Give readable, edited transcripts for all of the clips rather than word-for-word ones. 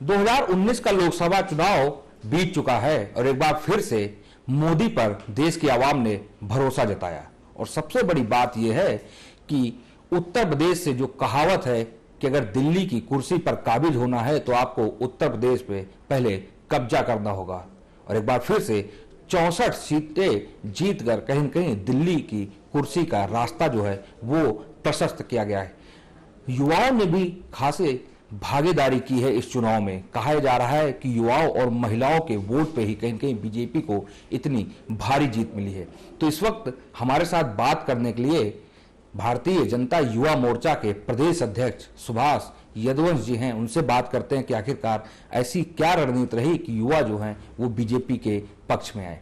2019 का लोकसभा चुनाव बीत चुका है और एक बार फिर से मोदी पर देश की आवाम ने भरोसा जताया। और सबसे बड़ी बात यह है कि उत्तर प्रदेश से जो कहावत है कि अगर दिल्ली की कुर्सी पर काबिज होना है तो आपको उत्तर प्रदेश पे पहले कब्जा करना होगा। और एक बार फिर से 64 सीटें जीतकर कहीं न कहीं दिल्ली की कुर्सी का रास्ता जो है वो प्रशस्त किया गया है। युवाओं ने भी खासे भागीदारी की है इस चुनाव में। कहा जा रहा है कि युवाओं और महिलाओं के वोट पे ही कहीं न कहीं बीजेपी को इतनी भारी जीत मिली है। तो इस वक्त हमारे साथ बात करने के लिए भारतीय जनता युवा मोर्चा के प्रदेश अध्यक्ष सुभाष यदुवंश जी हैं। उनसे बात करते हैं कि आखिरकार ऐसी क्या रणनीति रही कि युवा जो हैं वो बीजेपी के पक्ष में आए।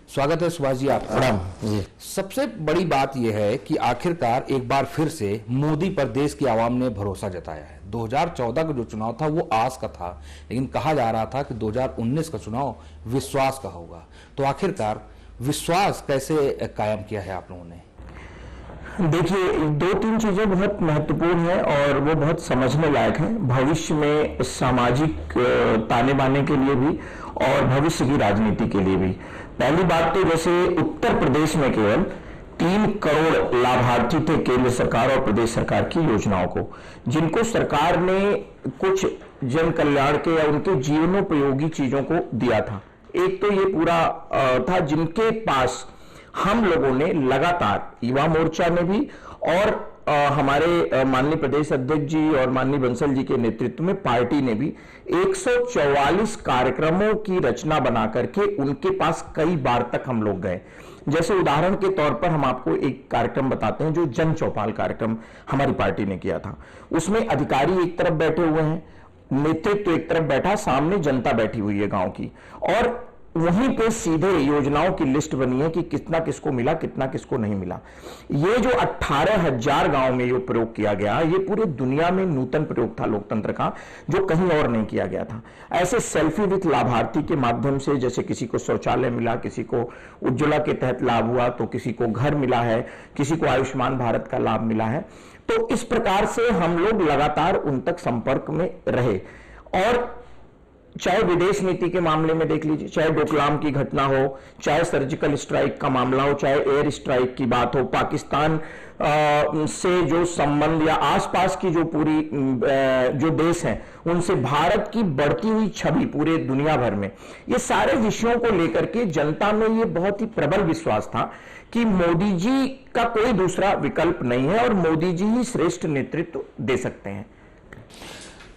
स्वागत है सुभाष जी आपका। सबसे बड़ी बात यह है कि आखिरकार एक बार फिर से मोदी पर देश की आवाम ने भरोसा जताया है। 2014 का जो चुनाव था वो आस का था, लेकिन कहा जा रहा था कि 2019 का चुनाव विश्वास का होगा। तो आखिरकार विश्वास कैसे कायम किया है आप लोगों ने? देखिए, दो तीन चीजें बहुत महत्वपूर्ण हैं और वो बहुत समझने लायक हैं भविष्य में सामाजिक ताने बाने के लिए भी और भविष्य की राजनीति के लिए भी। पहली बात तो जैसे उत्तर प्रदेश में केवल 3 करोड़ लाभार्थी थे केंद्र सरकार और प्रदेश सरकार की योजनाओं को, जिनको सरकार ने कुछ जन कल्याण के या उनके जीवनोपयोगी चीजों को दिया था। एक तो ये पूरा था जिनके पास हम लोगों ने लगातार युवा मोर्चा में भी और हमारे माननीय प्रदेश अध्यक्ष जी और माननीय बंसल जी के नेतृत्व में पार्टी ने भी 144 कार्यक्रमों की रचना बना करके उनके पास कई बार तक हम लोग गए। जैसे उदाहरण के तौर पर हम आपको एक कार्यक्रम बताते हैं जो जन चौपाल कार्यक्रम हमारी पार्टी ने किया था। उसमें अधिकारी एक तरफ बैठे हुए हैं, नेतृत्व एक तरफ बैठा, सामने जनता बैठी हुई है गांव की, और वहीं पे सीधे योजनाओं की लिस्ट बनी है कि कितना किसको मिला, कितना किसको नहीं मिला। ये जो 18,000 गांव में ये प्रयोग किया गया, ये पूरे दुनिया में नूतन प्रयोग था लोकतंत्र का, जो कहीं और नहीं किया गया था। ऐसे सेल्फी विथ लाभार्थी के माध्यम से, जैसे किसी को शौचालय मिला, किसी को उज्ज्वला के तहत लाभ हुआ, तो किसी को घर मिला है, किसी को आयुष्मान भारत का लाभ मिला है। तो इस प्रकार से हम लोग लगातार उन तक संपर्क में रहे। और चाहे विदेश नीति के मामले में देख लीजिए, चाहे डोकलाम की घटना हो, चाहे सर्जिकल स्ट्राइक का मामला हो, चाहे एयर स्ट्राइक की बात हो, पाकिस्तान से जो संबंध या आसपास की जो पूरी जो देश हैं उनसे भारत की बढ़ती हुई छवि पूरे दुनिया भर में, ये सारे विषयों को लेकर के जनता में ये बहुत ही प्रबल विश्वास था कि मोदी जी का कोई दूसरा विकल्प नहीं है और मोदी जी ही श्रेष्ठ नेतृत्व दे सकते हैं।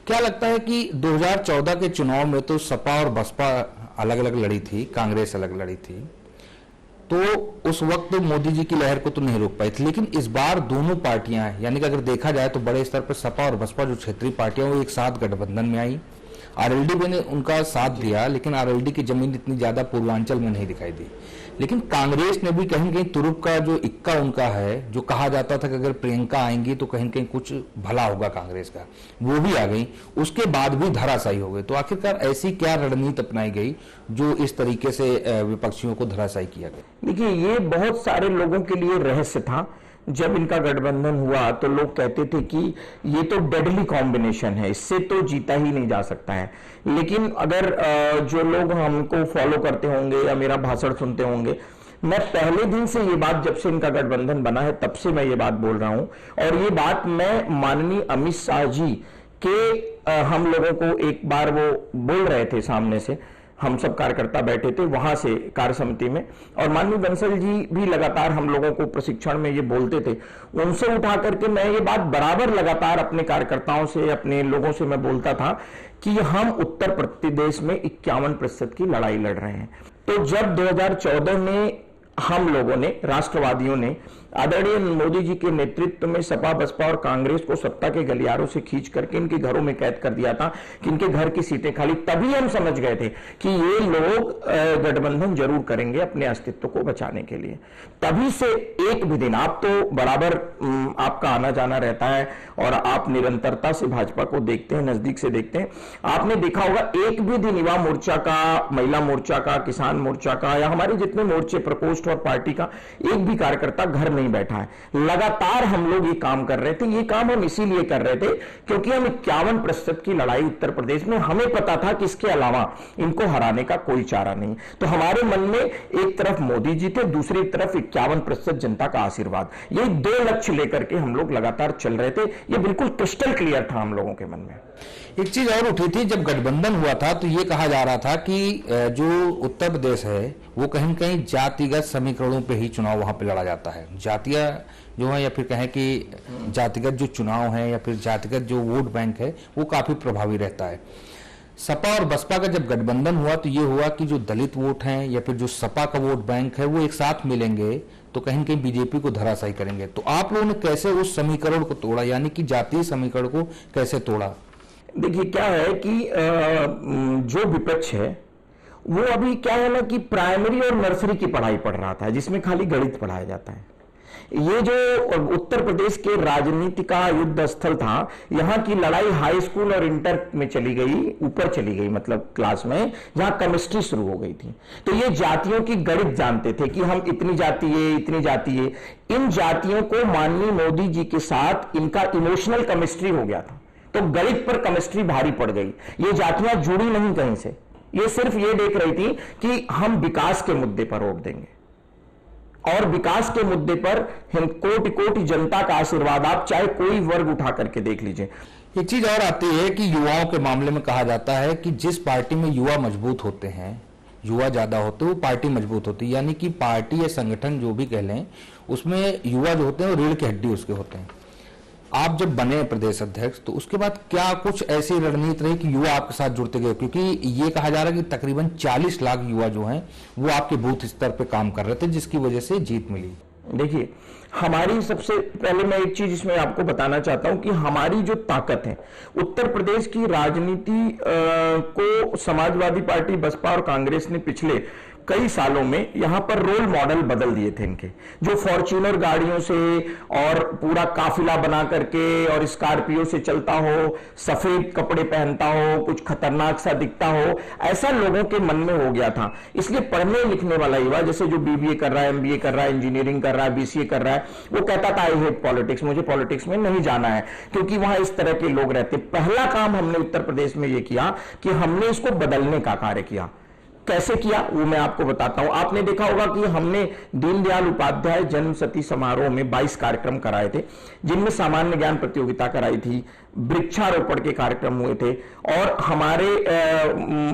क्या लगता है कि 2014 के चुनाव में तो सपा और बसपा अलग अलग लड़ी थी, कांग्रेस अलग लड़ी थी, तो उस वक्त मोदी जी की लहर को तो नहीं रोक पाई थी, लेकिन इस बार दोनों पार्टियां, यानी कि अगर देखा जाए तो बड़े स्तर पर सपा और बसपा जो क्षेत्रीय पार्टियां वो एक साथ गठबंधन में आई। आरएलडी ने उनका साथ दिया, लेकिन आरएलडी की जमीन इतनी ज्यादा पूर्वांचल में नहीं दिखाई दी। लेकिन कांग्रेस ने भी कहीं न कहीं तुरुप का जो इक्का उनका है, जो कहा जाता था कि अगर प्रियंका आएंगी तो कहीं न कहीं कुछ भला होगा कांग्रेस का, वो भी आ गई, उसके बाद भी धराशायी हो गई। तो आखिरकार ऐसी क्या रणनीति अपनाई गई जो इस तरीके से विपक्षियों को धराशायी किया गया? देखिए, ये बहुत सारे लोगों के लिए रहस्य था। जब इनका गठबंधन हुआ तो लोग कहते थे कि ये तो डेडली कॉम्बिनेशन है, इससे तो जीता ही नहीं जा सकता है। लेकिन अगर जो लोग हमको फॉलो करते होंगे या मेरा भाषण सुनते होंगे, मैं पहले दिन से ये बात, जब से इनका गठबंधन बना है तब से मैं ये बात बोल रहा हूं। और ये बात मैं माननीय अमित शाह जी के हम लोगों को एक बार वो बोल रहे थे सामने से, हम सब कार्यकर्ता बैठे थे वहां से कार्य समिति में, और माननीय बंसल जी भी लगातार हम लोगों को प्रशिक्षण में ये बोलते थे। उनसे उठा करके मैं ये बात बराबर लगातार अपने कार्यकर्ताओं से, अपने लोगों से मैं बोलता था कि हम उत्तर प्रदेश में 51% की लड़ाई लड़ रहे हैं। तो जब 2014 में हम लोगों ने, राष्ट्रवादियों ने, आदरणीय मोदी जी के नेतृत्व में सपा बसपा और कांग्रेस को सत्ता के गलियारों से खींच करके इनके घरों में कैद कर दिया था कि इनके घर की सीटें खाली, तभी हम समझ गए थे कि ये लोग गठबंधन जरूर करेंगे अपने अस्तित्व को बचाने के लिए। तभी से एक भी दिन, आप तो बराबर आपका आना जाना रहता है और आप निरंतरता से भाजपा को देखते हैं, नजदीक से देखते हैं, आपने देखा होगा एक भी दिन युवा मोर्चा का, महिला मोर्चा का, किसान मोर्चा का या हमारे जितने मोर्चे प्रकोष्ठ और पार्टी का एक भी कार्यकर्ता घर नहीं बैठा है। लगातार हम लोग ये काम कर रहे थे। ये काम हम इसीलिए कर रहे थे क्योंकि हम 51% की लड़ाई उत्तर प्रदेश में, हमें पता था कि इसके अलावा इनको हराने का कोई चारा नहीं। तो हमारे मन में एक तरफ मोदी जी थे, दूसरी तरफ 51% जनता का आशीर्वाद, ये दो लक्ष्य लेकर के हम लोग लगातार चल रहे थे। ये बिल्कुल क्रिस्टल क्लियर था हम लोगों के मन में। एक चीज और उठी थी, जब गठबंधन हुआ था तो ये कहा जा रहा था कि जो उत्तर प्रदेश है वो कहीं न कहीं जातिगत समीकरणों पे ही चुनाव वहां पे लड़ा जाता है। जातीय जो है, या फिर कहें कि जातिगत जो चुनाव है या फिर जातिगत जो वोट बैंक है वो काफी प्रभावी रहता है। सपा और बसपा का जब गठबंधन हुआ तो ये हुआ कि जो दलित वोट हैं या फिर जो सपा का वोट बैंक है वो एक साथ मिलेंगे तो कहीं न कहीं बीजेपी को धराशायी करेंगे। तो आप लोगों ने कैसे उस समीकरण को तोड़ा, यानी कि जातीय समीकरण को कैसे तोड़ा? देखिए क्या है कि जो विपक्ष है वो अभी क्या है ना कि प्राइमरी और नर्सरी की पढ़ाई पढ़ रहा था, जिसमें खाली गणित पढ़ाया जाता है। ये जो उत्तर प्रदेश के राजनीति का युद्ध स्थल था, यहाँ की लड़ाई हाई स्कूल और इंटर में चली गई, ऊपर चली गई, मतलब क्लास में, जहां केमिस्ट्री शुरू हो गई थी। तो ये जातियों की गणित जानते थे कि हम इतनी जाति है, इतनी जाति है। इन जातियों को माननीय मोदी जी के साथ इनका इमोशनल केमिस्ट्री हो गया था, तो गणित पर केमिस्ट्री भारी पड़ गई। ये जातियां जुड़ी नहीं कहीं से, ये सिर्फ ये देख रही थी कि हम विकास के मुद्दे पर वोट देंगे, और विकास के मुद्दे पर कोटि कोटि जनता का आशीर्वाद, आप चाहे कोई वर्ग उठा करके देख लीजिए। एक चीज और आती है कि युवाओं के मामले में कहा जाता है कि जिस पार्टी में युवा मजबूत होते हैं, युवा ज्यादा होते हैं, वो पार्टी मजबूत होती है। यानी कि पार्टी या संगठन जो भी कह लें, उसमें युवा जो होते हैं वो रीढ़ की हड्डी उसके होते हैं। आप जब बने प्रदेश अध्यक्ष तो उसके बाद क्या कुछ ऐसी रणनीति रही कि युवा आपके साथ जुड़ते गए? क्योंकि ये कहा जा रहा है कि तकरीबन 40 लाख युवा जो हैं वो आपके बूथ स्तर पे काम कर रहे थे, जिसकी वजह से जीत मिली। देखिए, हमारी सबसे पहले मैं एक चीज इसमें आपको बताना चाहता हूं कि हमारी जो ताकत है, उत्तर प्रदेश की राजनीति को समाजवादी पार्टी, बसपा और कांग्रेस ने पिछले कई सालों में यहां पर रोल मॉडल बदल दिए थे इनके, जो फॉर्च्यूनर गाड़ियों से और पूरा काफिला बना करके और स्कॉर्पियो से चलता हो, सफेद कपड़े पहनता हो, कुछ खतरनाक सा दिखता हो, ऐसा लोगों के मन में हो गया था। इसलिए पढ़ने लिखने वाला युवा, जैसे जो बीबीए कर रहा है, एमबीए कर रहा है, इंजीनियरिंग कर रहा है, बीसीए कर रहा है, वो कहता था आई हेट पॉलिटिक्स, मुझे पॉलिटिक्स में नहीं जाना है, क्योंकि वहां इस तरह के लोग रहते। पहला काम हमने उत्तर प्रदेश में यह किया कि हमने इसको बदलने का कार्य किया। कैसे किया वो मैं आपको बताता हूं। आपने देखा होगा कि हमने दीनदयाल उपाध्याय जन्म शती समारोह में 22 कार्यक्रम कराए थे, जिनमें सामान्य ज्ञान प्रतियोगिता कराई थी, वृक्षारोपण के कार्यक्रम हुए थे, और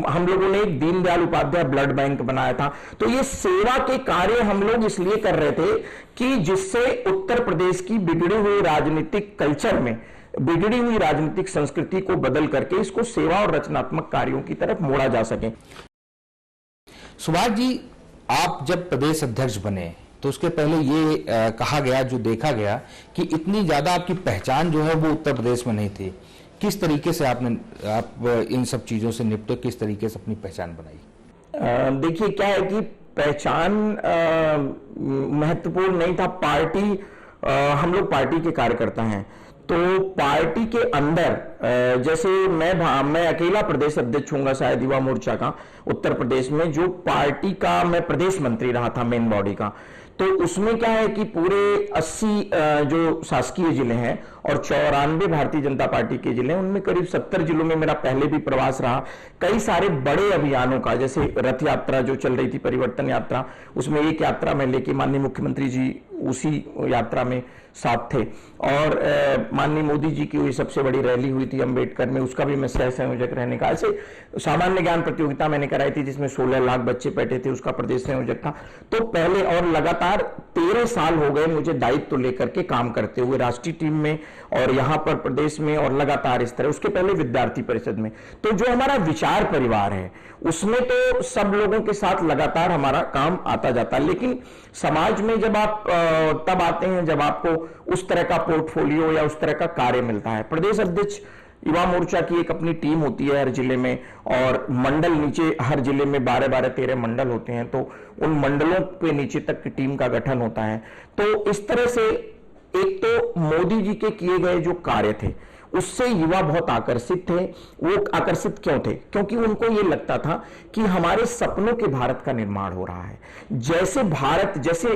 हम लोगों ने एक दीनदयाल उपाध्याय ब्लड बैंक बनाया था। तो ये सेवा के कार्य हम लोग इसलिए कर रहे थे कि जिससे उत्तर प्रदेश की बिगड़ी हुई राजनीतिक कल्चर में, बिगड़ी हुई राजनीतिक संस्कृति को बदल करके इसको सेवा और रचनात्मक कार्यों की तरफ मोड़ा जा सके। सुभाष जी, आप जब प्रदेश अध्यक्ष बने तो उसके पहले ये कहा गया, जो देखा गया कि इतनी ज्यादा आपकी पहचान जो है वो उत्तर प्रदेश में नहीं थी। किस तरीके से आप इन सब चीजों से निपटे, किस तरीके से अपनी पहचान बनाई? देखिए क्या है कि पहचान महत्वपूर्ण नहीं था। पार्टी, हम लोग पार्टी के कार्यकर्ता हैं, तो पार्टी के अंदर जैसे मैं अकेला प्रदेश अध्यक्ष हूंगा शायद युवा मोर्चा का उत्तर प्रदेश में, जो पार्टी का मैं प्रदेश मंत्री रहा था मेन बॉडी का। तो उसमें क्या है कि पूरे 80 जो शासकीय जिले हैं और 94 भारतीय जनता पार्टी के जिले हैं, उनमें करीब 70 जिलों में मेरा पहले भी प्रवास रहा। कई सारे बड़े अभियानों का, जैसे रथ यात्रा जो चल रही थी, परिवर्तन यात्रा, उसमें एक यात्रा में लेके माननीय मुख्यमंत्री जी उसी यात्रा में साथ थे, और माननीय मोदी जी की हुई सबसे बड़ी रैली हुई थी अंबेडकर में, उसका भी मैं सह संयोजक रहने का। ऐसे सामान्य ज्ञान प्रतियोगिता मैंने कराई थी जिसमें 16 लाख बच्चे बैठे थे, उसका प्रदेश संयोजक था। तो पहले, और लगातार 13 साल हो गए मुझे दायित्व लेकर के काम करते हुए, राष्ट्रीय टीम में और यहाँ पर प्रदेश में, और लगातार इस तरह। उसके पहले विद्यार्थी परिषद में। तो जो हमारा विचार परिवार है उसमें तो सब लोगों के साथ लगातार हमारा काम आता जाता, लेकिन समाज में जब आप तब आते हैं जब आपको उस तरह का पोर्टफोलियो या उस तरह का कार्य मिलता है। प्रदेश अध्यक्ष युवा मोर्चा की एक अपनी टीम होती है हर जिले में, और मंडल नीचे हर जिले में 12-13 मंडल होते हैं, तो उन मंडलों पे नीचे तक की टीम का गठन होता है। तो इस तरह से एक तो मोदी जी के किए गए जो कार्य थे उससे युवा बहुत आकर्षित थे। वो आकर्षित क्यों थे? क्योंकि उनको ये लगता था कि हमारे सपनों के भारत का निर्माण हो रहा है। जैसे भारत, जैसे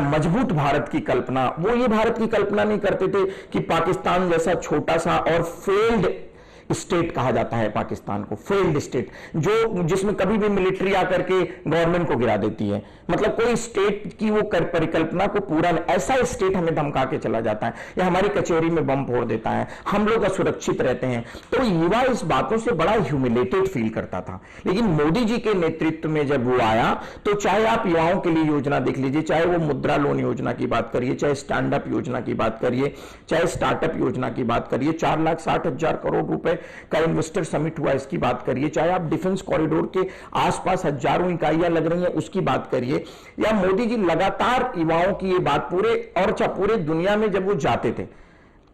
मजबूत भारत की कल्पना, वो ये भारत की कल्पना नहीं करते थे कि पाकिस्तान जैसा छोटा सा और फेल्ड स्टेट कहा जाता है पाकिस्तान को, फेल्ड स्टेट, जो जिसमें कभी भी मिलिट्री आकर के गवर्नमेंट को गिरा देती है, मतलब कोई स्टेट की वो परिकल्पना को पूरा, ऐसा स्टेट हमें धमका के चला जाता है या हमारी कचहरी में बम फोड़ देता है, हम लोग असुरक्षित रहते हैं। तो युवा इस बातों से बड़ा ह्यूमिलेटेड फील करता था। लेकिन मोदी जी के नेतृत्व में जब वो आया, तो चाहे आप युवाओं के लिए योजना देख लीजिए, चाहे वो मुद्रा लोन योजना की बात करिए, चाहे स्टैंड अप योजना की बात करिए, चाहे स्टार्टअप योजना की बात करिए, 4,60,000 करोड़ रुपए का इन्वेस्टर समिट हुआ इसकी बात करिए, चाहे आप डिफेंस कॉरिडोर के आसपास हजारों इकाइयां लग रही हैं उसकी बात करिए, या मोदी जी लगातार युवाओं की ये बात पूरे दुनिया में जब वो जाते थे,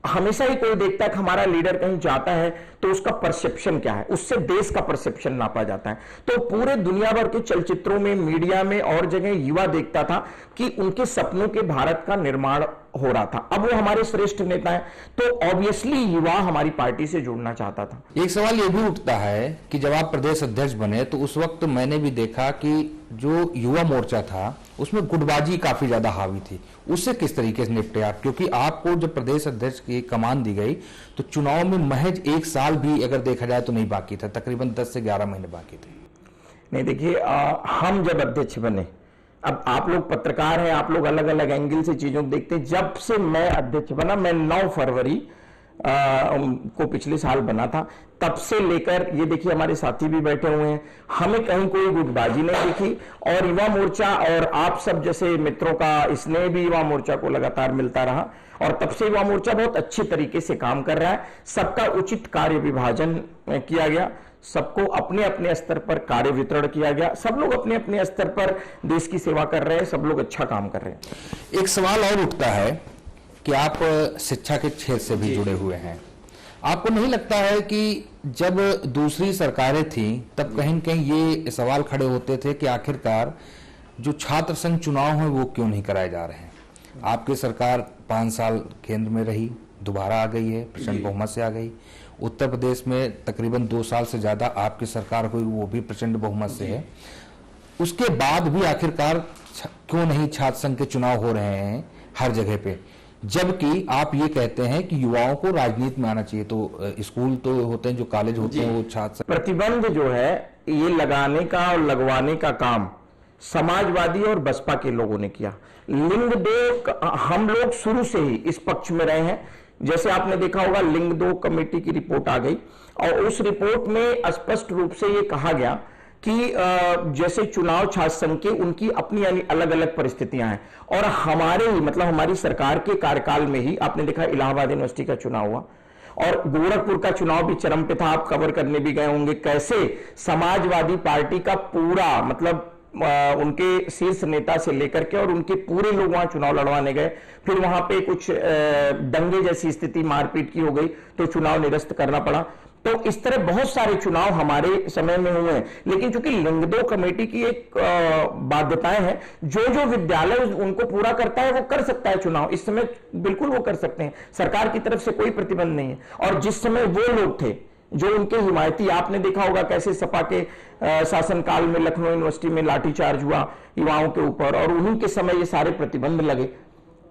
हमेशा ही कोई देखता है कि हमारा लीडर कहीं जाता है तो उसका परसेप्शन क्या है, उससे देश का परसेप्शन नापा जाता है। तो पूरे दुनिया भर के चलचित्रों में, मीडिया में और जगह युवा देखता था कि उनके सपनों के भारत का निर्माण हो रहा था। अब वो हमारे श्रेष्ठ नेता हैं, तो ऑब्वियसली युवा हमारी पार्टी से जुड़ना चाहता था। एक सवाल ये भी उठता है कि जब आप प्रदेश अध्यक्ष बने तो उस वक्त मैंने भी देखा कि जो युवा मोर्चा था उसमें गुटबाजी काफी ज्यादा हावी थी, उससे किस तरीके से निपटे आप? क्योंकि आपको जब प्रदेश अध्यक्ष की कमान दी गई तो चुनाव में महज 1 साल भी अगर देखा जाए तो नहीं बाकी था, तकरीबन 10 से 11 महीने बाकी थे। नहीं, देखिए, हम जब अध्यक्ष बने, अब आप लोग पत्रकार हैं, आप लोग अलग अलग एंगल से चीजों को देखते हैं। जब से मैं अध्यक्ष बना, मैं 9 फरवरी को पिछले साल बना था, तब से लेकर ये देखिए हमारे साथी भी बैठे हुए हैं, हमें कहीं कोई गुटबाजी नहीं दिखी। और युवा मोर्चा और आप सब जैसे मित्रों का स्नेह भी युवा मोर्चा को लगातार मिलता रहा, और तब से युवा मोर्चा बहुत अच्छे तरीके से काम कर रहा है। सबका उचित कार्य विभाजन किया गया, सबको अपने अपने स्तर पर कार्य वितरण किया गया, सब लोग अपने अपने स्तर पर देश की सेवा कर रहे हैं, सब लोग अच्छा काम कर रहे हैं। एक सवाल और उठता है कि आप शिक्षा के क्षेत्र से भी जुड़े हुए हैं, आपको नहीं लगता है कि जब दूसरी सरकारें थीं तब कहीं न कहीं ये सवाल खड़े होते थे कि आखिरकार जो छात्र संघ चुनाव हैं वो क्यों नहीं कराए जा रहे हैं? आपकी सरकार 5 साल केंद्र में रही, दोबारा आ गई है, प्रचंड बहुमत से आ गई। उत्तर प्रदेश में तकरीबन 2 साल से ज्यादा आपकी सरकार हुई, वो भी प्रचंड बहुमत से है। उसके बाद भी आखिरकार क्यों नहीं छात्र संघ के चुनाव हो रहे हैं हर जगह पे, जबकि आप ये कहते हैं कि युवाओं को राजनीति में आना चाहिए? तो स्कूल तो होते हैं, जो कॉलेज होते हैं, वो छात्र प्रतिबंध जो है ये लगाने का और लगवाने का काम समाजवादी और बसपा के लोगों ने किया। लिंग 2 हम लोग शुरू से ही इस पक्ष में रहे हैं। जैसे आपने देखा होगा, लिंग 2 कमेटी की रिपोर्ट आ गई और उस रिपोर्ट में स्पष्ट रूप से ये कहा गया कि जैसे चुनाव छात्र संघ के, उनकी अपनी अलग अलग परिस्थितियां हैं, और हमारे ही मतलब हमारी सरकार के कार्यकाल में ही आपने देखा इलाहाबाद यूनिवर्सिटी का चुनाव हुआ और गोरखपुर का चुनाव भी चरम पे था, आप कवर करने भी गए होंगे, कैसे समाजवादी पार्टी का पूरा मतलब उनके शीर्ष नेता से लेकर के और उनके पूरे लोग वहां चुनाव लड़वाने गए। फिर वहां पे कुछ दंगे जैसी स्थिति, मारपीट की हो गई तो चुनाव निरस्त करना पड़ा। तो इस तरह बहुत सारे चुनाव हमारे समय में हुए हैं। लेकिन चूंकि लिंग 2 कमेटी की एक बाध्यताएं हैं, जो विद्यालय उनको पूरा करता है वो कर सकता है चुनाव, इस समय बिल्कुल वो कर सकते हैं, सरकार की तरफ से कोई प्रतिबंध नहीं है। और जिस समय वो लोग थे जो उनके हिमायती, आपने देखा होगा कैसे सपा के शासनकाल में लखनऊ यूनिवर्सिटी में लाठीचार्ज हुआ युवाओं के ऊपर, और उन्हीं के समय ये सारे प्रतिबंध लगे,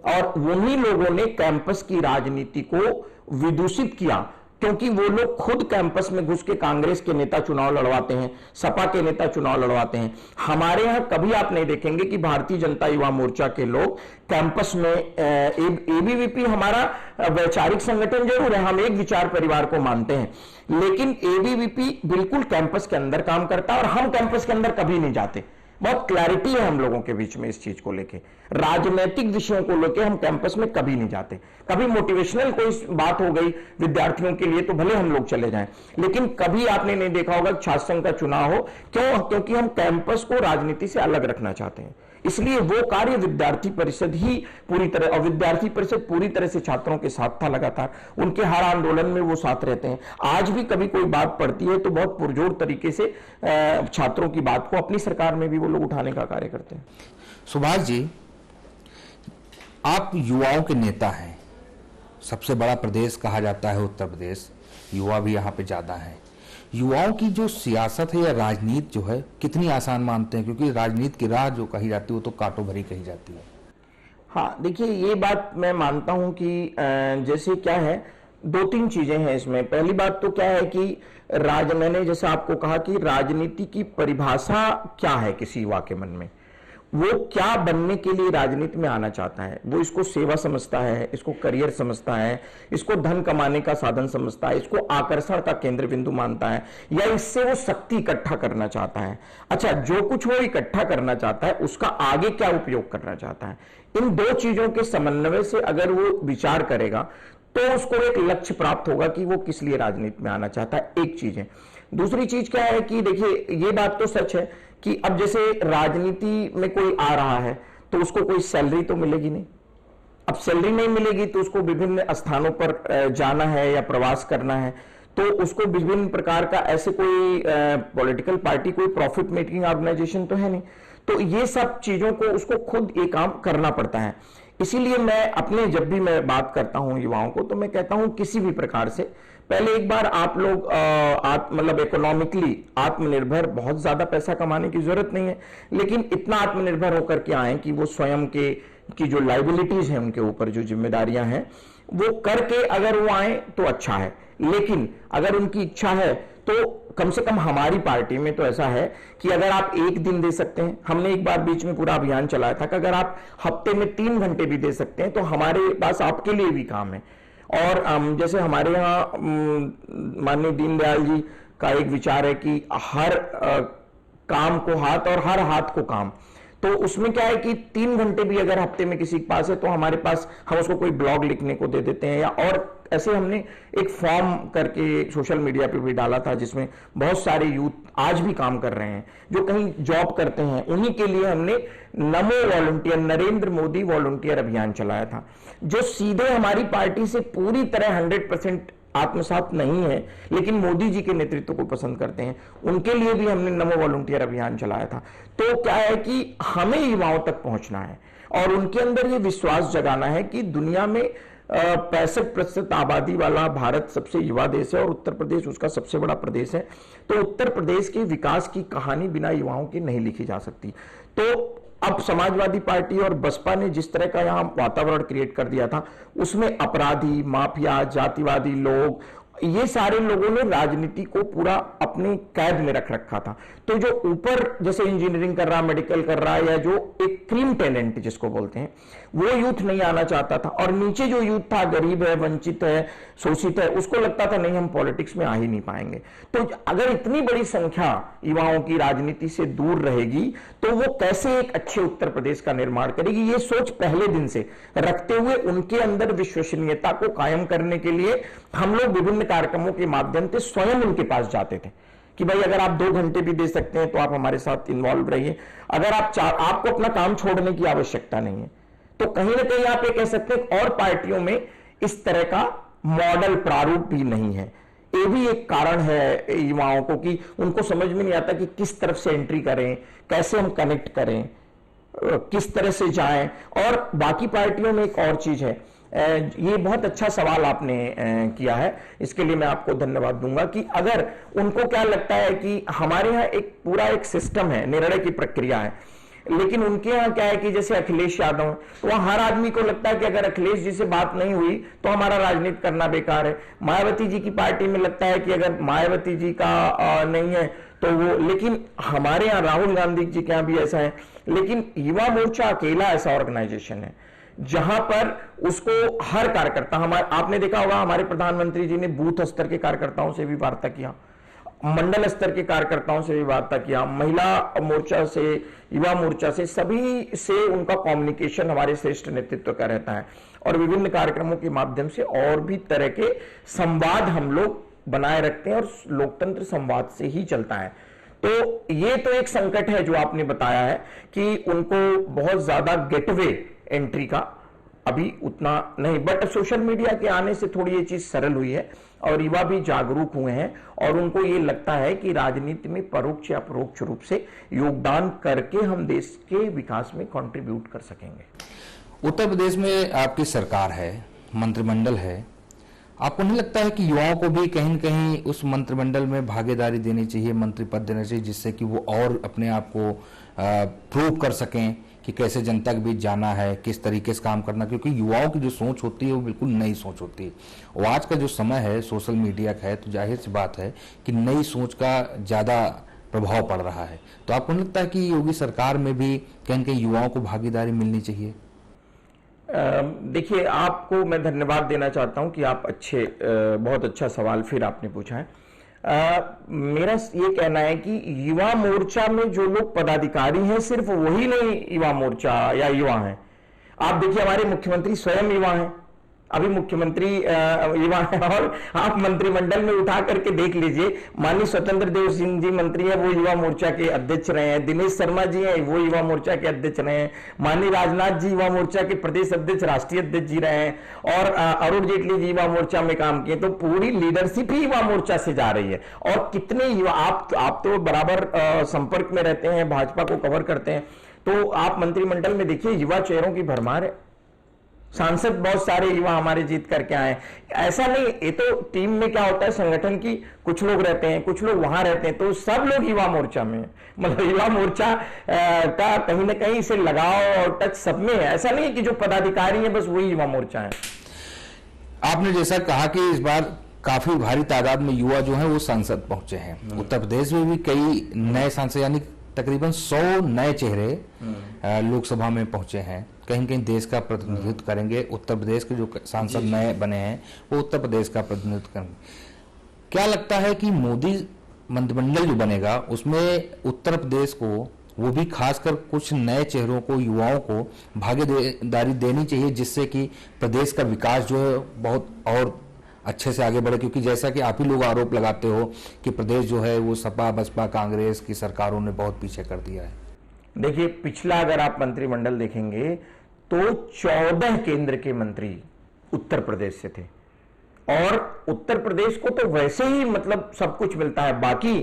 और उन्हीं लोगों ने कैंपस की राजनीति को विदूषित किया, क्योंकि वो लोग खुद कैंपस में घुस के कांग्रेस के नेता चुनाव लड़वाते हैं, सपा के नेता चुनाव लड़वाते हैं। हमारे यहां कभी आप नहीं देखेंगे कि भारतीय जनता युवा मोर्चा के लोग कैंपस में, एबीवीपी हमारा वैचारिक संगठन जरूर है, हम एक विचार परिवार को मानते हैं, लेकिन एबीवीपी बिल्कुल कैंपस के अंदर काम करता है और हम कैंपस के अंदर कभी नहीं जाते। बहुत क्लैरिटी है हम लोगों के बीच में इस चीज को लेके, राजनीतिक विषयों को लेके हम कैंपस में कभी नहीं जाते। कभी मोटिवेशनल कोई बात हो गई विद्यार्थियों के लिए तो भले हम लोग चले जाएं, लेकिन कभी आपने नहीं देखा होगा छात्र संघ का चुनाव हो। क्यों? क्योंकि हम कैंपस को राजनीति से अलग रखना चाहते हैं, इसलिए वो कार्य विद्यार्थी परिषद ही पूरी तरह, और विद्यार्थी परिषद पूरी तरह से छात्रों के साथ था लगातार, उनके हर आंदोलन में वो साथ रहते हैं। आज भी कभी कोई बात पड़ती है तो बहुत पुरजोर तरीके से छात्रों की बात को अपनी सरकार में भी वो लोग उठाने का कार्य करते हैं। सुभाष जी, आप युवाओं के नेता हैं सबसे बड़ा प्रदेश कहा जाता है उत्तर प्रदेश, युवा भी यहाँ पे ज़्यादा हैं। युवाओं की जो सियासत है या राजनीति जो है कितनी आसान मानते हैं, क्योंकि राजनीति की राह जो कही जाती है वो तो कांटों भरी कही जाती है। हाँ, देखिए ये बात मैं मानता हूं कि जैसे क्या है, दो तीन चीजें हैं इसमें। पहली बात तो क्या है कि मैंने जैसे आपको कहा कि राजनीति की परिभाषा क्या है किसी युवा के मन में, वो क्या बनने के लिए राजनीति में आना चाहता है। वो इसको सेवा समझता है, इसको करियर समझता है, इसको धन कमाने का साधन समझता है, इसको आकर्षण का केंद्र बिंदु मानता है, या इससे वो शक्ति इकट्ठा करना चाहता है। अच्छा, जो कुछ वो इकट्ठा करना चाहता है उसका आगे क्या उपयोग करना चाहता है, इन दो चीजों के समन्वय से अगर वो विचार करेगा तो उसको एक लक्ष्य प्राप्त होगा कि वो किस लिए राजनीति में आना चाहता है। एक चीज है। दूसरी चीज क्या है कि देखिए, ये बात तो सच है कि अब जैसे राजनीति में कोई आ रहा है तो उसको कोई सैलरी तो मिलेगी नहीं। अब सैलरी नहीं मिलेगी तो उसको विभिन्न स्थानों पर जाना है या प्रवास करना है, तो उसको विभिन्न प्रकार का ऐसे कोई पॉलिटिकल पार्टी कोई प्रॉफिट मेकिंग ऑर्गेनाइजेशन तो है नहीं, तो ये सब चीजों को उसको खुद ये काम करना पड़ता है। इसीलिए मैं अपने जब भी मैं बात करता हूं युवाओं को तो मैं कहता हूं किसी भी प्रकार से पहले एक बार आप लोग मतलब इकोनॉमिकली आत्मनिर्भर, बहुत ज्यादा पैसा कमाने की जरूरत नहीं है, लेकिन इतना आत्मनिर्भर होकर के आए कि वो स्वयं की जो लाइबिलिटीज हैं उनके ऊपर जो जिम्मेदारियां हैं वो करके अगर वो आए तो अच्छा है। लेकिन अगर उनकी इच्छा है तो कम से कम हमारी पार्टी में तो ऐसा है कि अगर आप एक दिन दे सकते हैं, हमने एक बार बीच में पूरा अभियान चलाया था कि अगर आप हफ्ते में 3 घंटे भी दे सकते हैं तो हमारे पास आपके लिए भी काम है। और जैसे हमारे यहाँ माननीय दीनदयाल जी का एक विचार है कि हर काम को हाथ और हर हाथ को काम, तो उसमें क्या है कि 3 घंटे भी अगर हफ्ते में किसी के पास है तो हमारे पास हम उसको कोई ब्लॉग लिखने को दे देते हैं, या और ऐसे हमने एक फॉर्म करके सोशल मीडिया पे भी डाला था जिसमें बहुत सारे यूथ आज भी काम कर रहे हैं जो कहीं जॉब करते हैं, उन्हीं के लिए हमने नमो वॉलंटियर, नरेंद्र मोदी वॉलंटियर अभियान चलाया था, जो सीधे हमारी पार्टी से पूरी तरह 100% आत्मसात नहीं है लेकिन मोदी जी के नेतृत्व को पसंद करते हैं, उनके लिए भी हमने नमो वॉलंटियर अभियान चलाया था। तो क्या है कि हमें युवाओं तक पहुंचना है और उनके अंदर ये विश्वास जगाना है कि दुनिया में 65% आबादी वाला भारत सबसे युवा देश है और उत्तर प्रदेश उसका सबसे बड़ा प्रदेश है, तो उत्तर प्रदेश के विकास की कहानी बिना युवाओं की नहीं लिखी जा सकती। तो अब समाजवादी पार्टी और बसपा ने जिस तरह का यहां वातावरण क्रिएट कर दिया था उसमें अपराधी, माफिया, जातिवादी लोग, ये सारे लोगों ने राजनीति को पूरा अपने कैद में रख रखा था। तो जो ऊपर जैसे इंजीनियरिंग कर रहा, मेडिकल कर रहा, या जो एक क्रीम टैलेंट जिसको बोलते हैं, वो यूथ नहीं आना चाहता था, और नीचे जो यूथ था, गरीब है, वंचित है, शोषित है, उसको लगता था नहीं हम पॉलिटिक्स में आ ही नहीं पाएंगे। तो अगर इतनी बड़ी संख्या युवाओं की राजनीति से दूर रहेगी तो वो कैसे एक अच्छे उत्तर प्रदेश का निर्माण करेगी, ये सोच पहले दिन से रखते हुए उनके अंदर विश्वसनीयता को कायम करने के लिए हम लोग विभिन्न कार्यक्रमों के माध्यम से स्वयं उनके पास जाते थे कि भाई अगर आप 2 घंटे भी दे सकते हैं तो आप हमारे साथ इन्वॉल्व रहिए, अगर आपको अपना काम छोड़ने की आवश्यकता नहीं है। तो कहीं ना कहीं आप ये कह सकते हैं और पार्टियों में इस तरह का मॉडल प्रारूप भी नहीं है। ये भी एक कारण है युवाओं को कि उनको समझ में नहीं आता कि किस तरफ से एंट्री करें, कैसे हम कनेक्ट करें, किस तरह से जाएं। और बाकी पार्टियों में एक और चीज है, ये बहुत अच्छा सवाल आपने किया है, इसके लिए मैं आपको धन्यवाद दूंगा कि अगर उनको क्या लगता है कि हमारे यहाँ एक पूरा एक सिस्टम है, निर्णय की प्रक्रिया है, लेकिन उनके यहाँ क्या है कि जैसे अखिलेश यादव, तो वहां हर आदमी को लगता है कि अगर अखिलेश जी से बात नहीं हुई तो हमारा राजनीति करना बेकार है। मायावती जी की पार्टी में लगता है कि अगर मायावती जी का नहीं है तो वो, लेकिन हमारे यहाँ राहुल गांधी जी के यहाँ भी ऐसा है। लेकिन युवा मोर्चा अकेला ऐसा ऑर्गेनाइजेशन है जहां पर उसको हर कार्यकर्ता, आपने देखा होगा हमारे प्रधानमंत्री जी ने बूथ स्तर के कार्यकर्ताओं से भी वार्ता किया, मंडल स्तर के कार्यकर्ताओं से भी वार्ता किया, महिला मोर्चा से, युवा मोर्चा से, सभी से उनका कम्युनिकेशन हमारे श्रेष्ठ नेतृत्व का रहता है। और विभिन्न कार्यक्रमों के माध्यम से और भी तरह के संवाद हम लोग बनाए रखते हैं और लोकतंत्र संवाद से ही चलता है। तो ये तो एक संकट है जो आपने बताया है कि उनको बहुत ज्यादा गेटवे एंट्री का अभी उतना नहीं, बट सोशल मीडिया के आने से थोड़ी ये चीज सरल हुई है और युवा भी जागरूक हुए हैं और उनको ये लगता है कि राजनीति में परोक्ष या परोक्ष रूप से योगदान करके हम देश के विकास में कंट्रीब्यूट कर सकेंगे। उत्तर प्रदेश में आपकी सरकार है, मंत्रिमंडल है, आपको नहीं लगता है कि युवाओं को भी कहीं न कहीं उस मंत्रिमंडल में भागीदारी देनी चाहिए, मंत्री पद देना चाहिए, जिससे कि वो और अपने आप को प्रूव कर सकें कि कैसे जनता के बीच जाना है, किस तरीके से काम करना, क्योंकि युवाओं की जो सोच होती है वो बिल्कुल नई सोच होती है। और आज का जो समय है सोशल मीडिया का है, तो जाहिर सी बात है कि नई सोच का ज़्यादा प्रभाव पड़ रहा है। तो आपको नहीं लगता है कि योगी सरकार में भी कहीं न कहीं युवाओं को भागीदारी मिलनी चाहिए? देखिए, आपको मैं धन्यवाद देना चाहता हूं कि आप बहुत अच्छा सवाल फिर आपने पूछा है। मेरा ये कहना है कि युवा मोर्चा में जो लोग पदाधिकारी हैं सिर्फ वही नहीं युवा मोर्चा या युवा हैं। आप देखिए, हमारे मुख्यमंत्री स्वयं युवा हैं, अभी मुख्यमंत्री युवा है, और आप मंत्रिमंडल में उठा करके देख लीजिए, माननीय स्वतंत्र देव सिंह जी मंत्री हैं, वो युवा मोर्चा के अध्यक्ष रहे हैं। दिनेश शर्मा जी हैं, वो युवा मोर्चा के अध्यक्ष रहे हैं। माननीय राजनाथ जी युवा मोर्चा के प्रदेश अध्यक्ष, राष्ट्रीय अध्यक्ष जी रहे हैं, और अरुण जेटली जी युवा मोर्चा में काम किए। तो पूरी लीडरशिप ही युवा मोर्चा से जा रही है। और कितने युवा, आप तो बराबर संपर्क में रहते हैं, भाजपा को कवर करते हैं, तो आप मंत्रिमंडल में देखिए युवा चेहरों की भरमार है। सांसद बहुत सारे युवा हमारे जीत करके आए। ऐसा नहीं, ये तो टीम में क्या होता है, संगठन की कुछ लोग रहते हैं, कुछ लोग वहां रहते हैं, तो सब लोग युवा मोर्चा में, मतलब युवा मोर्चा का कहीं ना कहीं से लगाव और टच सब में है। ऐसा नहीं कि जो पदाधिकारी है बस वही युवा मोर्चा है। आपने जैसा कहा कि इस बार काफी भारी तादाद में युवा जो है वो संसद पहुंचे हैं। उत्तर प्रदेश में भी कई नए सांसद, यानी तकरीबन 100 नए चेहरे लोकसभा में पहुंचे हैं। कहीं कहीं देश का प्रतिनिधित्व करेंगे। उत्तर प्रदेश के जो सांसद नए बने हैं वो उत्तर प्रदेश का प्रतिनिधित्व करेंगे। क्या लगता है कि मोदी मंत्रिमंडल जो बनेगा उसमें उत्तर प्रदेश को, वो भी खासकर कुछ नए चेहरों को, युवाओं को भागीदारी देनी चाहिए, जिससे कि प्रदेश का विकास जो है बहुत और अच्छे से आगे बढ़े? क्योंकि जैसा कि आप ही लोग आरोप लगाते हो कि प्रदेश जो है वो सपा बसपा कांग्रेस की सरकारों ने बहुत पीछे कर दिया है। देखिए, पिछला अगर आप मंत्रिमंडल देखेंगे तो 14 केंद्र के मंत्री उत्तर प्रदेश से थे, और उत्तर प्रदेश को तो वैसे ही मतलब सब कुछ मिलता है, बाकी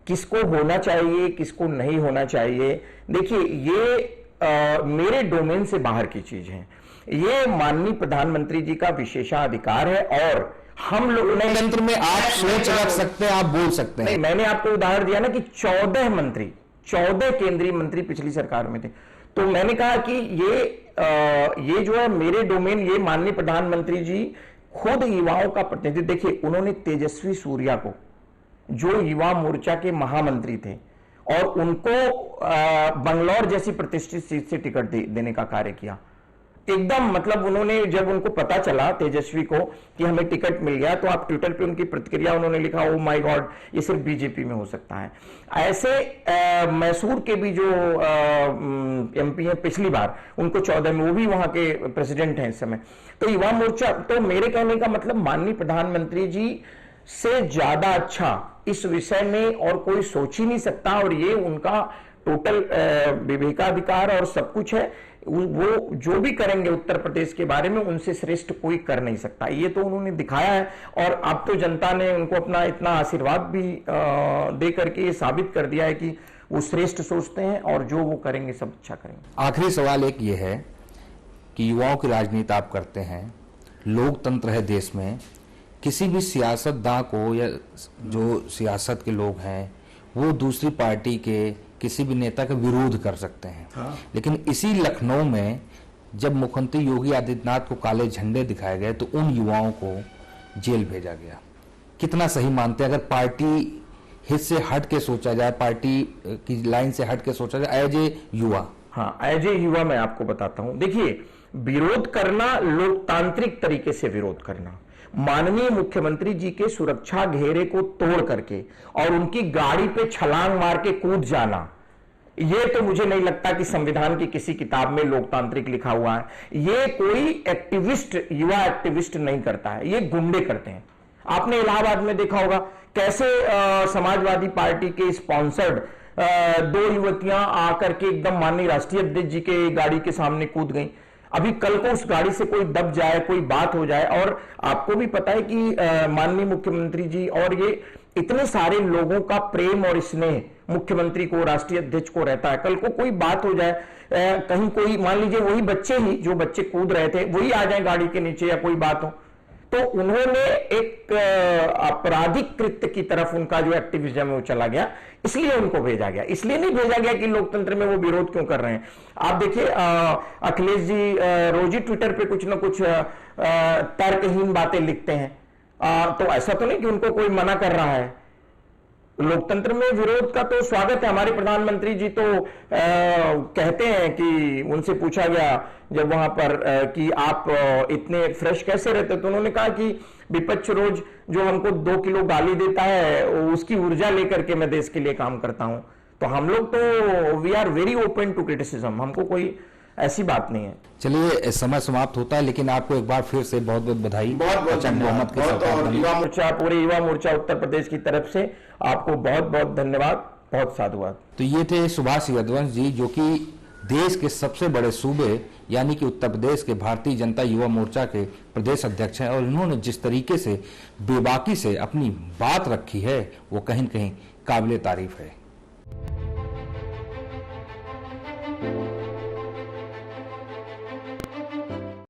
किसको होना चाहिए किसको नहीं होना चाहिए, देखिए ये मेरे डोमेन से बाहर की चीज है। ये माननीय प्रधानमंत्री जी का विशेषाधिकार है, और हम लोग तंत्र में आप सोच रख सकते हैं, आप बोल सकते हैं। मैंने आपको उदाहरण दिया ना कि 14 मंत्री, 14 केंद्रीय मंत्री पिछली सरकार में थे, तो मैंने कहा कि ये जो है मेरे डोमेन, ये माननीय प्रधानमंत्री जी खुद युवाओं का प्रतिनिधित्व, देखिए उन्होंने तेजस्वी सूर्या को, जो युवा मोर्चा के महामंत्री थे, और उनको बंगलौर जैसी प्रतिष्ठित सीट से टिकट देने का कार्य किया। एकदम मतलब उन्होंने, जब उनको पता चला तेजस्वी को कि हमें टिकट मिल गया, तो आप ट्विटर पे उनकी प्रतिक्रिया, उन्होंने लिखा, ओ माय गॉड, ये सिर्फ बीजेपी में हो सकता है। ऐसे मैसूर के भी जो एमपी हैं, पिछली बार उनको 14 में, वो भी वहां के प्रेसिडेंट हैं इस समय। तो युवा मोर्चा, तो मेरे कहने का मतलब माननीय प्रधानमंत्री जी से ज्यादा अच्छा इस विषय में और कोई सोच ही नहीं सकता, और ये उनका टोटल विवेकाधिकार और सब कुछ है। वो जो भी करेंगे उत्तर प्रदेश के बारे में, उनसे श्रेष्ठ कोई कर नहीं सकता, ये तो उन्होंने दिखाया है। और अब तो जनता ने उनको अपना इतना आशीर्वाद भी दे करके ये साबित कर दिया है कि वो श्रेष्ठ सोचते हैं, और जो वो करेंगे सब अच्छा करेंगे। आखिरी सवाल एक ये है कि युवाओं की राजनीति आप करते हैं, लोकतंत्र है देश में, किसी भी सियासतदान को या जो सियासत के लोग हैं वो दूसरी पार्टी के किसी भी नेता का विरोध कर सकते हैं। हाँ। लेकिन इसी लखनऊ में जब मुख्यमंत्री योगी आदित्यनाथ को काले झंडे दिखाए गए तो उन युवाओं को जेल भेजा गया। कितना सही मानते हैं? अगर पार्टी हित से हट के सोचा जाए, पार्टी की लाइन से हट के सोचा जाए, एज ए युवा। हाँ, एज ए युवा मैं आपको बताता हूं। देखिए, विरोध करना, लोकतांत्रिक तरीके से विरोध करना, माननीय मुख्यमंत्री जी के सुरक्षा घेरे को तोड़ करके और उनकी गाड़ी पे छलांग मार के कूद जाना, ये तो मुझे नहीं लगता कि संविधान की किसी किताब में लोकतांत्रिक लिखा हुआ है। ये कोई एक्टिविस्ट, युवा एक्टिविस्ट नहीं करता है, ये गुंडे करते हैं। आपने इलाहाबाद में देखा होगा कैसे समाजवादी पार्टी के स्पॉन्सर्ड 2 युवतियां आकर के एकदम माननीय राष्ट्रीय अध्यक्ष जी के गाड़ी के सामने कूद गई। अभी कल को उस गाड़ी से कोई दब जाए, कोई बात हो जाए, और आपको भी पता है कि माननीय मुख्यमंत्री जी और ये इतने सारे लोगों का प्रेम और स्नेह मुख्यमंत्री को, राष्ट्रीय अध्यक्ष को रहता है। कल को कोई बात हो जाए, कहीं कोई मान लीजिए वही बच्चे ही, जो बच्चे कूद रहे थे वही आ जाए गाड़ी के नीचे या कोई बात हो, तो उन्होंने एक आपराधिक कृत्य की तरफ उनका जो एक्टिविज्म है वो चला गया, इसलिए उनको भेजा गया। इसलिए नहीं भेजा गया कि लोकतंत्र में वो विरोध क्यों कर रहे हैं। आप देखिए अखिलेश जी रोज ही ट्विटर पे कुछ ना कुछ तर्कहीन बातें लिखते हैं, तो ऐसा तो नहीं कि उनको कोई मना कर रहा है। लोकतंत्र में विरोध का तो स्वागत है। हमारे प्रधानमंत्री जी तो कहते हैं कि उनसे पूछा गया जब वहां पर कि आप इतने फ्रेश कैसे रहते, तो उन्होंने कहा कि विपक्ष रोज जो हमको 2 किलो गाली देता है उसकी ऊर्जा लेकर के मैं देश के लिए काम करता हूं। तो हम लोग तो we are very open to criticism, हमको कोई ऐसी बात नहीं है। चलिए समय समाप्त होता है, लेकिन आपको एक बार फिर से बहुत बहुत बधाई। बहुत बहुमत के सरकार युवा मोर्चा, पूरे युवा मोर्चा उत्तर प्रदेश की तरफ से आपको बहुत बहुत धन्यवाद, बहुत साधुवाद। तो ये थे सुभाष रघुवंश जी, जो कि देश के सबसे बड़े सूबे यानी कि उत्तर प्रदेश के भारतीय जनता युवा मोर्चा के प्रदेश अध्यक्ष हैं, और इन्होंने जिस तरीके से बेबाकी से अपनी बात रखी है वो कहीं न कहीं काबिले तारीफ है।